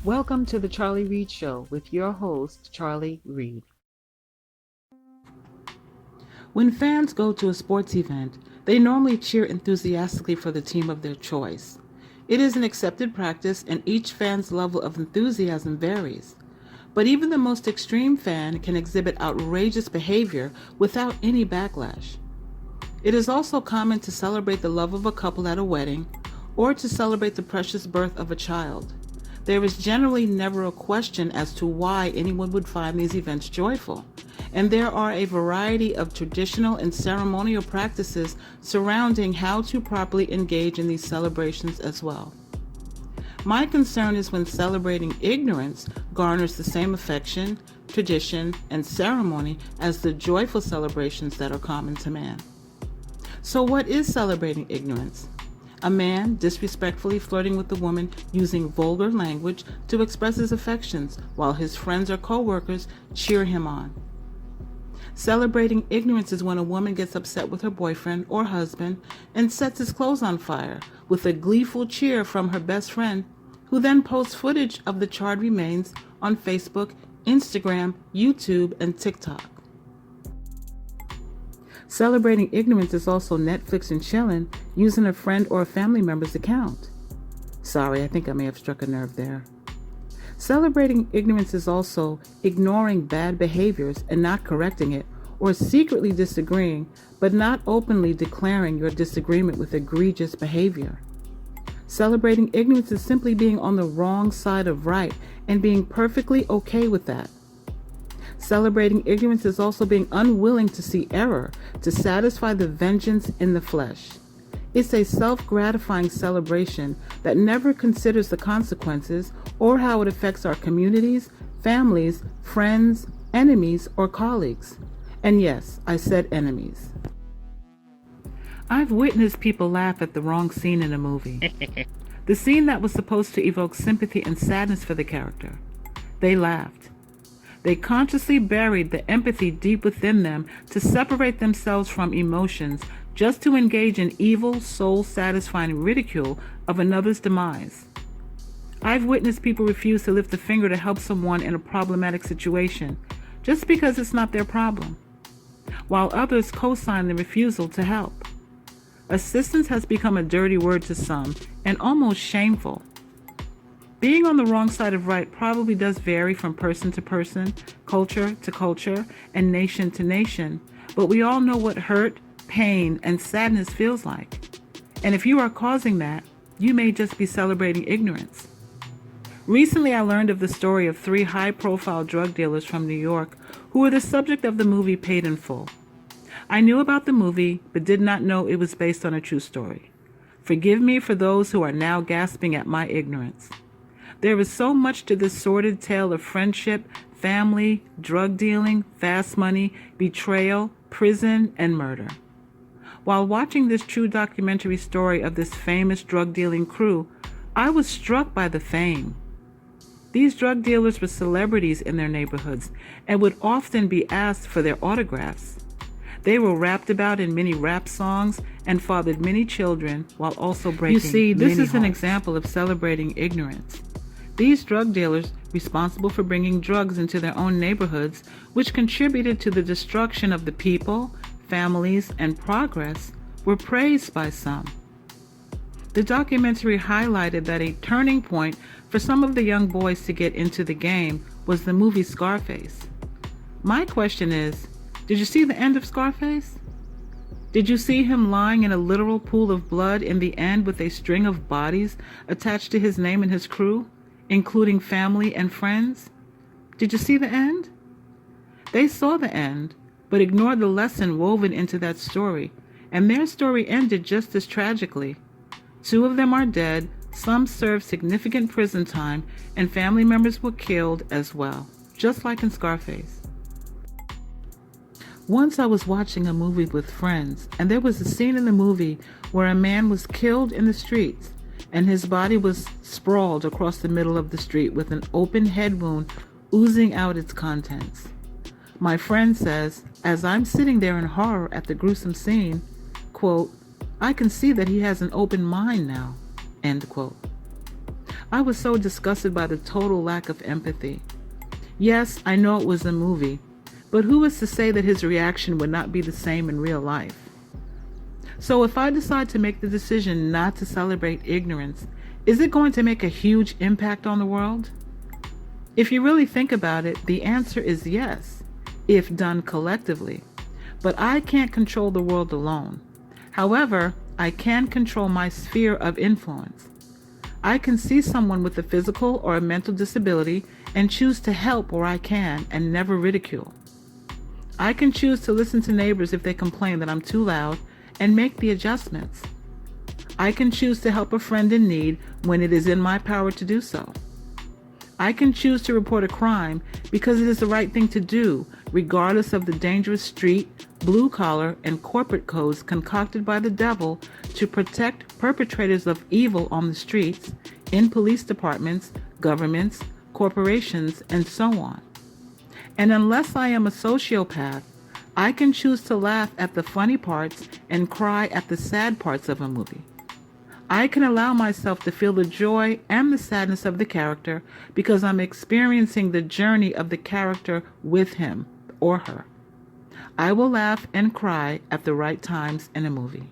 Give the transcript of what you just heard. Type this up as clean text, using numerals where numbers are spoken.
Welcome to the Charley Reed Show with your host, Charley Reed. When fans go to a sports event, they normally cheer enthusiastically for the team of their choice. It is an accepted practice, and each fan's level of enthusiasm varies. But even the most extreme fan can exhibit outrageous behavior without any backlash. It is also common to celebrate the love of a couple at a wedding or to celebrate the precious birth of a child. There is generally never a question as to why anyone would find these events joyful, and there are a variety of traditional and ceremonial practices surrounding how to properly engage in these celebrations as well. My concern is when celebrating ignorance garners the same affection, tradition, and ceremony as the joyful celebrations that are common to man. So what is celebrating ignorance? A man disrespectfully flirting with a woman using vulgar language to express his affections while his friends or co-workers cheer him on. Celebrating ignorance is when a woman gets upset with her boyfriend or husband and sets his clothes on fire with a gleeful cheer from her best friend, who then posts footage of the charred remains on Facebook, Instagram, YouTube, and TikTok. Celebrating ignorance is also Netflix and chilling using a friend or a family member's account. Sorry, I think I may have struck a nerve there. Celebrating ignorance is also ignoring bad behaviors and not correcting it, or secretly disagreeing but not openly declaring your disagreement with egregious behavior. Celebrating ignorance is simply being on the wrong side of right and being perfectly okay with that. Celebrating ignorance is also being unwilling to see error to satisfy the vengeance in the flesh. It's a self-gratifying celebration that never considers the consequences or how it affects our communities, families, friends, enemies, or colleagues. And yes, I said enemies. I've witnessed people laugh at the wrong scene in a movie. The scene that was supposed to evoke sympathy and sadness for the character. They laughed. They consciously buried the empathy deep within them to separate themselves from emotions just to engage in evil, soul-satisfying ridicule of another's demise. I've witnessed people refuse to lift a finger to help someone in a problematic situation just because it's not their problem, while others co-sign the refusal to help. Assistance has become a dirty word to some and almost shameful. Being on the wrong side of right probably does vary from person to person, culture to culture, and nation to nation, but we all know what hurt, pain, and sadness feels like. And if you are causing that, you may just be celebrating ignorance. Recently, I learned of the story of 3 high-profile drug dealers from New York who were the subject of the movie Paid in Full. I knew about the movie, but did not know it was based on a true story. Forgive me for those who are now gasping at my ignorance. There is so much to this sordid tale of friendship, family, drug dealing, fast money, betrayal, prison, and murder. While watching this true documentary story of this famous drug dealing crew, I was struck by the fame. These drug dealers were celebrities in their neighborhoods and would often be asked for their autographs. They were rapped about in many rap songs and fathered many children while also breaking many hearts. You see, this is an example of celebrating ignorance. These drug dealers, responsible for bringing drugs into their own neighborhoods, which contributed to the destruction of the people, families, and progress, were praised by some. The documentary highlighted that a turning point for some of the young boys to get into the game was the movie Scarface. My question is, did you see the end of Scarface? Did you see him lying in a literal pool of blood in the end with a string of bodies attached to his name and his crew, including family and friends? Did you see the end? They saw the end, but ignored the lesson woven into that story, and their story ended just as tragically. 2 of them are dead, some served significant prison time, and family members were killed as well, just like in Scarface. Once I was watching a movie with friends, and there was a scene in the movie where a man was killed in the streets, and his body was sprawled across the middle of the street with an open head wound oozing out its contents. My friend says, as I'm sitting there in horror at the gruesome scene, quote, I can see that he has an open mind now, end quote. I was so disgusted by the total lack of empathy. Yes, I know it was a movie, but who is to say that his reaction would not be the same in real life? So if I decide to make the decision not to celebrate ignorance, is it going to make a huge impact on the world? If you really think about it, the answer is yes, if done collectively. But I can't control the world alone. However, I can control my sphere of influence. I can see someone with a physical or a mental disability and choose to help where I can and never ridicule. I can choose to listen to neighbors if they complain that I'm too loud and make the adjustments. I can choose to help a friend in need when it is in my power to do so. I can choose to report a crime because it is the right thing to do, regardless of the dangerous street, blue-collar, and corporate codes concocted by the devil to protect perpetrators of evil on the streets, in police departments, governments, corporations, and so on. And unless I am a sociopath, I can choose to laugh at the funny parts and cry at the sad parts of a movie. I can allow myself to feel the joy and the sadness of the character because I'm experiencing the journey of the character with him or her. I will laugh and cry at the right times in a movie.